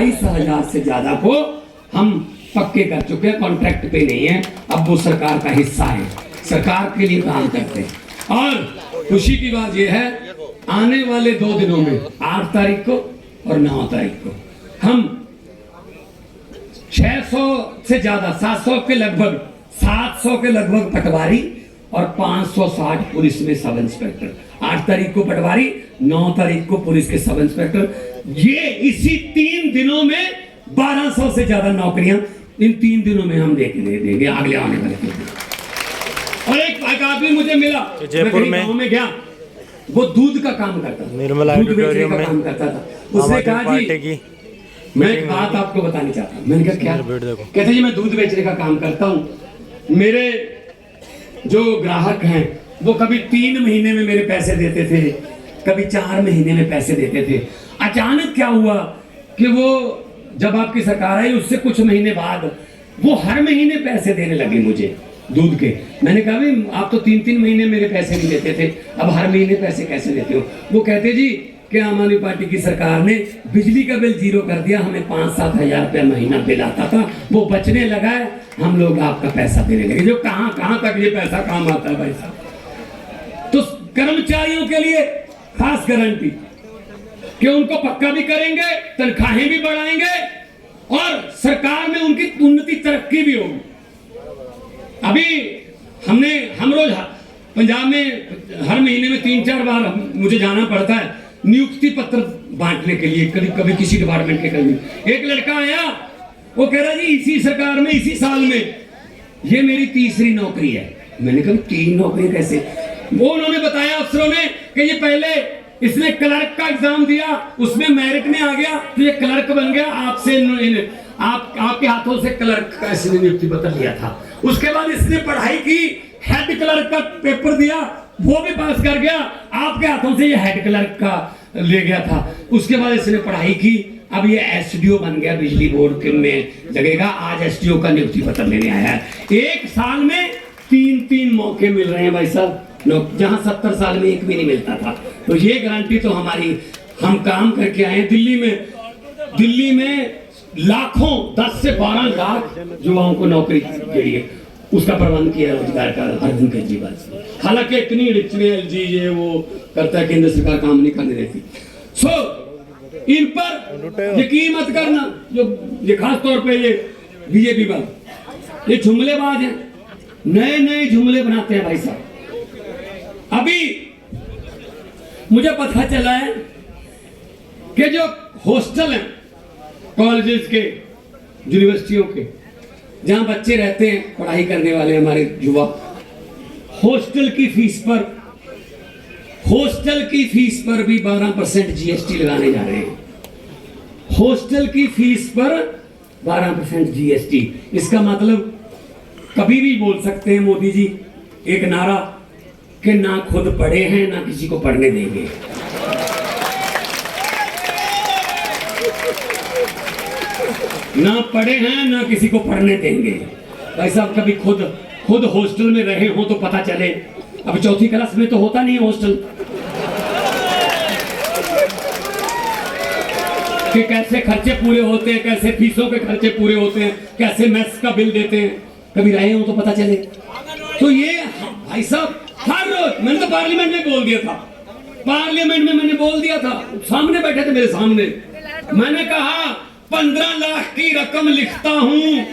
22,000 से ज्यादा को हम पक्के कर चुके हैं, कॉन्ट्रैक्ट पे नहीं है, अब वो सरकार का हिस्सा है, सरकार के लिए काम करते हैं। और खुशी की बात यह है, आने वाले 2 दिनों में 8 तारीख को और 9 तारीख को हम 600 से ज्यादा 700 के लगभग 700 के लगभग पटवारी और 560 पुलिस में सब इंस्पेक्टर, 8 तारीख को पटवारी, 9 तारीख को पुलिस के सब इंस्पेक्टर, ये इसी 3 दिनों में 1200 से ज्यादा नौकरियां इन 3 दिनों में हम देंगे अगले आने वाले 3 दिन। और एक आदमी मुझे मिला जयपुर में, गांव में गया, वो दूध का काम करता था, निर्मला ऑडिटोरियम में काम करता था। उसने कहा जी मैं एक बात आपको बतानी चाहता हूँ। मैंने कहा क्या? कहते जी मैं दूध बेचने का काम करता हूँ, मेरे जो ग्राहक हैं वो कभी 3 महीने में मेरे पैसे देते थे, कभी 4 महीने में पैसे देते थे। अचानक क्या हुआ कि वो जब आपकी सरकार आई उससे कुछ महीने बाद वो हर महीने पैसे देने लगे मुझे दूध के। मैंने कहा भाई आप तो 3-3 महीने मेरे पैसे नहीं देते थे, अब हर महीने पैसे कैसे देते हो? वो कहते जी कि आम आदमी पार्टी की सरकार ने बिजली का बिल 0 कर दिया, हमें 5-7 हजार रुपया महीना बिल आता था, वो बचने लगा है, हम लोग आपका पैसा देने लगे। जो कहां तक ये पैसा काम आता है भाई साहब। तो कर्मचारियों के लिए खास गारंटी कि उनको पक्का भी करेंगे, तनख्वाहें भी बढ़ाएंगे और सरकार में उनकी उन्नति तरक्की भी होगी। अभी हम रोज पंजाब में हर महीने में 3-4 बार मुझे जाना पड़ता है नियुक्ति पत्र बांटने के लिए, कभी किसी डिपार्टमेंट के कभी। एक लड़का आया, वो कह रहा जी इसी सरकार में इसी साल में ये मेरी 3री नौकरी है। मैंने कहा 3 नौकरी कैसे? वो उन्होंने बताया अफसरों ने कि ये पहले इसने क्लर्क का एग्जाम दिया, उसमें मेरिट में आ गया तो ये क्लर्क बन गया, आपके हाथों से क्लर्क का इसने नियुक्ति पत्र लिया था। उसके बाद इसने पढ़ाई की, हेड क्लर्क का पेपर दिया, वो भी पास कर गया, आपके हाथों से ये हेड क्लर्क का ले गया था। उसके बाद इसने पढ़ाई की, अब ये एसडीओ बन गया, बिजली बोर्ड के में लगेगा, आज एसडीओ का नियुक्ति पत्र लेने आया है। 1 साल में 3 मौके मिल रहे हैं भाई साहब, जहां 70 साल में एक भी नहीं मिलता था। तो ये गारंटी तो हमारी, हम काम करके आए। दिल्ली में लाखों 10 से 12 लाख युवाओं को नौकरी चाहिए, उसका प्रबंध किया रोजगार का अरविंद केजरीवाल से। हालांकि इतनी एलजी ये वो करता है, केंद्र सरकार काम नहीं करने देती। इन पर यकीन मत करना, जो ये खास तौर पे ये बीजेपी वाले ये जुमलेबाज हैं, नए जुमले बनाते हैं भाई साहब। अभी मुझे पता चला है कि जो हॉस्टल हैं कॉलेजेस के, यूनिवर्सिटियों के, जहां बच्चे रहते हैं पढ़ाई करने वाले हमारे युवा, हॉस्टल की फीस पर भी 12% जीएसटी लगाने जा रहे हैं। हॉस्टल की फीस पर 12% जीएसटी। इसका मतलब कभी भी बोल सकते हैं मोदी जी एक नारा कि ना खुद पढ़े हैं ना किसी को पढ़ने देंगे। ना पढ़े हैं ना किसी को पढ़ने देंगे। भाई साहब कभी खुद हॉस्टल में रहे हो तो पता चले। अब 4th क्लास में तो होता नहीं है हॉस्टल, कि कैसे खर्चे पूरे होते हैं, कैसे फीसों के खर्चे पूरे होते हैं, कैसे मेस का बिल देते हैं, कभी रहे हो तो पता चले। तो ये भाई साहब हर रोज, मैंने तो पार्लियामेंट में बोल दिया था, मैंने बोल दिया था, सामने बैठे थे मेरे सामने, मैंने कहा 15 लाख की रकम लिखता हूं